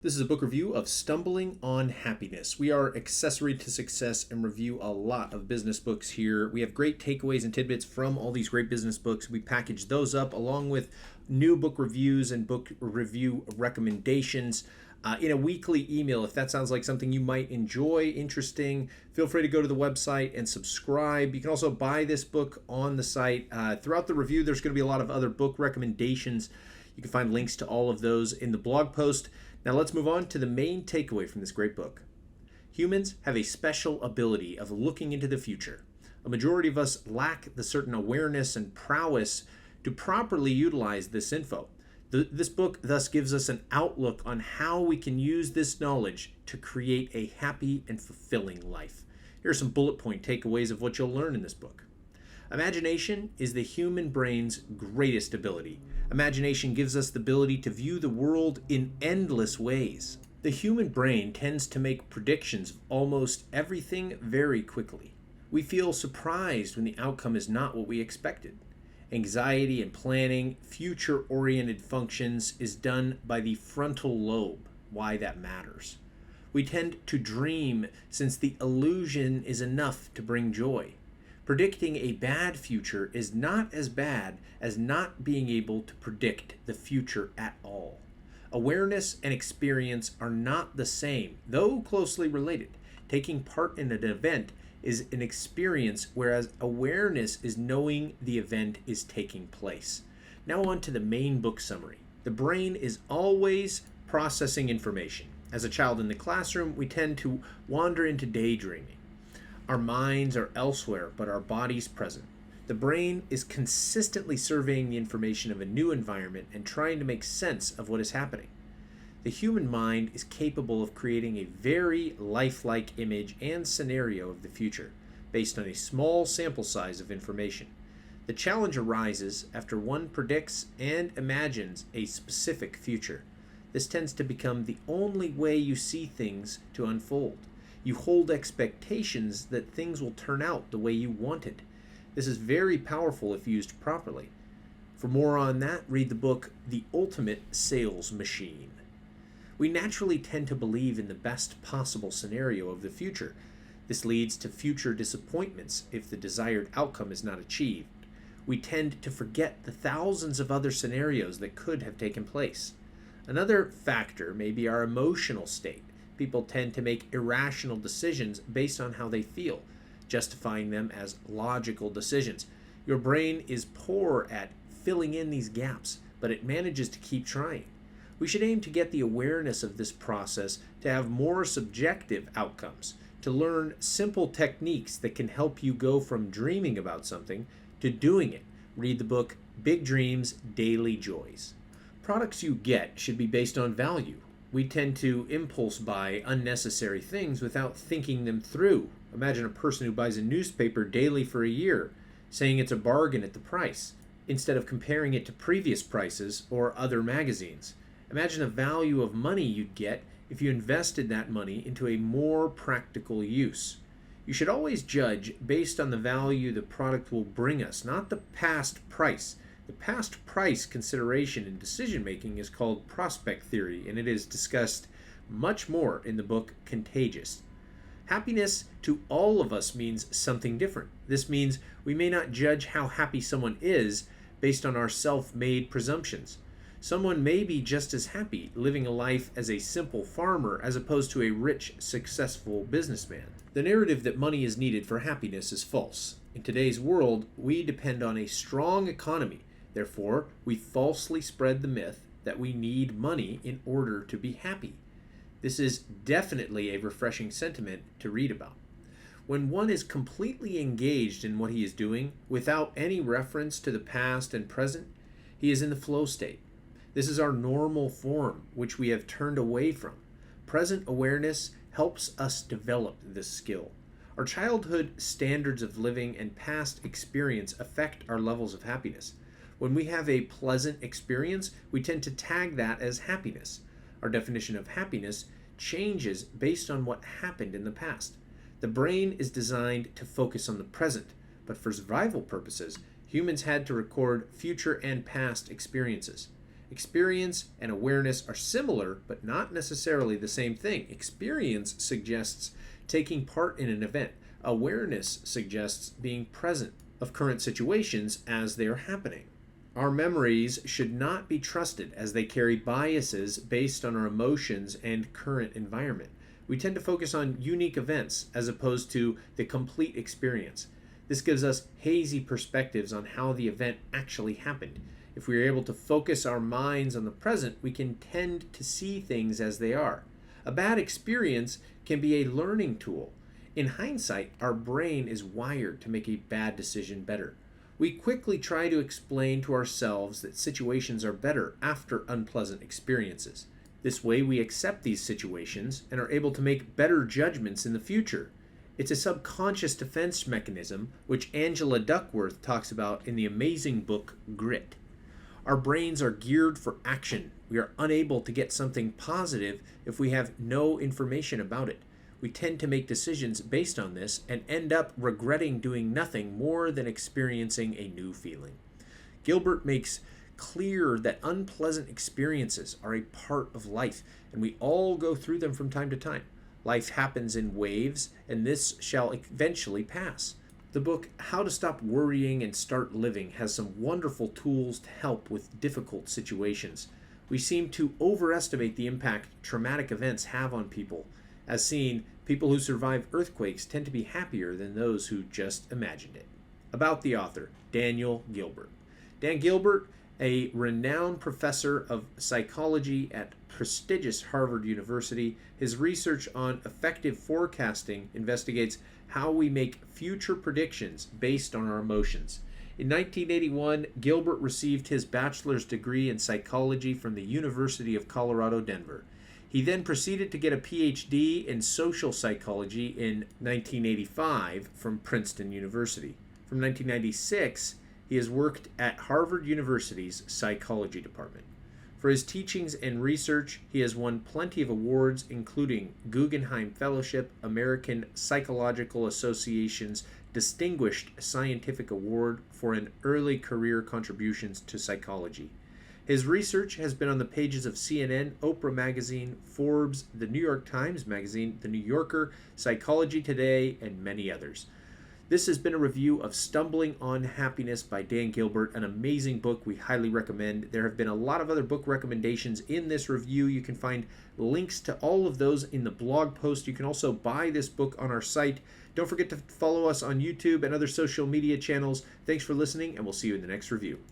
This is a book review of Stumbling on Happiness. We are accessory to success and review a lot of business books here. We have great takeaways and tidbits from all these great business books. We package those up along with new book reviews and book review recommendations in a weekly email. If that sounds like something you might enjoy, interesting, feel free to go to the website and subscribe. You can also buy this book on the site. Throughout the review, there's going to be a lot of other book recommendations. You can find links to all of those in the blog post. Now let's move on to the main takeaway from this great book. Humans have a special ability of looking into the future. A majority of us lack the certain awareness and prowess to properly utilize this info. This book thus gives us an outlook on how we can use this knowledge to create a happy and fulfilling life. Here are some bullet point takeaways of what you'll learn in this book. Imagination is the human brain's greatest ability. Imagination gives us the ability to view the world in endless ways. The human brain tends to make predictions of almost everything very quickly. We feel surprised when the outcome is not what we expected. Anxiety and planning, future-oriented functions is done by the frontal lobe, why that matters. We tend to dream since the illusion is enough to bring joy. Predicting a bad future is not as bad as not being able to predict the future at all. Awareness and experience are not the same, though closely related. Taking part in an event is an experience, whereas awareness is knowing the event is taking place. Now on to the main book summary. The brain is always processing information. As a child in the classroom, we tend to wander into daydreaming. Our minds are elsewhere, but our body's present. The brain is consistently surveying the information of a new environment and trying to make sense of what is happening. The human mind is capable of creating a very lifelike image and scenario of the future, based on a small sample size of information. The challenge arises after one predicts and imagines a specific future. This tends to become the only way you see things to unfold. You hold expectations that things will turn out the way you wanted. This is very powerful if used properly. For more on that, read the book, The Ultimate Sales Machine. We naturally tend to believe in the best possible scenario of the future. This leads to future disappointments if the desired outcome is not achieved. We tend to forget the thousands of other scenarios that could have taken place. Another factor may be our emotional state. People tend to make irrational decisions based on how they feel, justifying them as logical decisions. Your brain is poor at filling in these gaps, but it manages to keep trying. We should aim to get the awareness of this process to have more subjective outcomes, to learn simple techniques that can help you go from dreaming about something to doing it. Read the book, Big Dreams, Daily Joys. Products you get should be based on value. We tend to impulse buy unnecessary things without thinking them through. Imagine a person who buys a newspaper daily for a year, saying it's a bargain at the price, instead of comparing it to previous prices or other magazines. Imagine the value of money you'd get if you invested that money into a more practical use. You should always judge based on the value the product will bring us, not the past price. The past price consideration in decision making is called prospect theory, and it is discussed much more in the book Contagious. Happiness to all of us means something different. This means we may not judge how happy someone is based on our self-made presumptions. Someone may be just as happy living a life as a simple farmer as opposed to a rich, successful businessman. The narrative that money is needed for happiness is false. In today's world, we depend on a strong economy. Therefore, we falsely spread the myth that we need money in order to be happy. This is definitely a refreshing sentiment to read about. When one is completely engaged in what he is doing, without any reference to the past and present, he is in the flow state. This is our normal form, which we have turned away from. Present awareness helps us develop this skill. Our childhood standards of living and past experience affect our levels of happiness. When we have a pleasant experience, we tend to tag that as happiness. Our definition of happiness changes based on what happened in the past. The brain is designed to focus on the present, but for survival purposes, humans had to record future and past experiences. Experience and awareness are similar, but not necessarily the same thing. Experience suggests taking part in an event. Awareness suggests being present of current situations as they are happening. Our memories should not be trusted as they carry biases based on our emotions and current environment. We tend to focus on unique events as opposed to the complete experience. This gives us hazy perspectives on how the event actually happened. If we are able to focus our minds on the present, we can tend to see things as they are. A bad experience can be a learning tool. In hindsight, our brain is wired to make a bad decision better. We quickly try to explain to ourselves that situations are better after unpleasant experiences. This way, we accept these situations and are able to make better judgments in the future. It's a subconscious defense mechanism, which Angela Duckworth talks about in the amazing book Grit. Our brains are geared for action. We are unable to get something positive if we have no information about it. We tend to make decisions based on this and end up regretting doing nothing more than experiencing a new feeling. Gilbert makes clear that unpleasant experiences are a part of life, and we all go through them from time to time. Life happens in waves, and this shall eventually pass. The book, How to Stop Worrying and Start Living, has some wonderful tools to help with difficult situations. We seem to overestimate the impact traumatic events have on people. As seen, people who survive earthquakes tend to be happier than those who just imagined it. About the author, Daniel Gilbert. Dan Gilbert, a renowned professor of psychology at prestigious Harvard University, his research on effective forecasting investigates how we make future predictions based on our emotions. In 1981, Gilbert received his bachelor's degree in psychology from the University of Colorado, Denver. He then proceeded to get a PhD in social psychology in 1985 from Princeton University. From 1996, he has worked at Harvard University's psychology department. For his teachings and research, he has won plenty of awards, including Guggenheim Fellowship, American Psychological Association's Distinguished Scientific Award for an early career contributions to psychology. His research has been on the pages of CNN, Oprah Magazine, Forbes, the New York Times Magazine, The New Yorker, Psychology Today, and many others. This has been a review of Stumbling on Happiness by Dan Gilbert, an amazing book we highly recommend. There have been a lot of other book recommendations in this review. You can find links to all of those in the blog post. You can also buy this book on our site. Don't forget to follow us on YouTube and other social media channels. Thanks for listening, and we'll see you in the next review.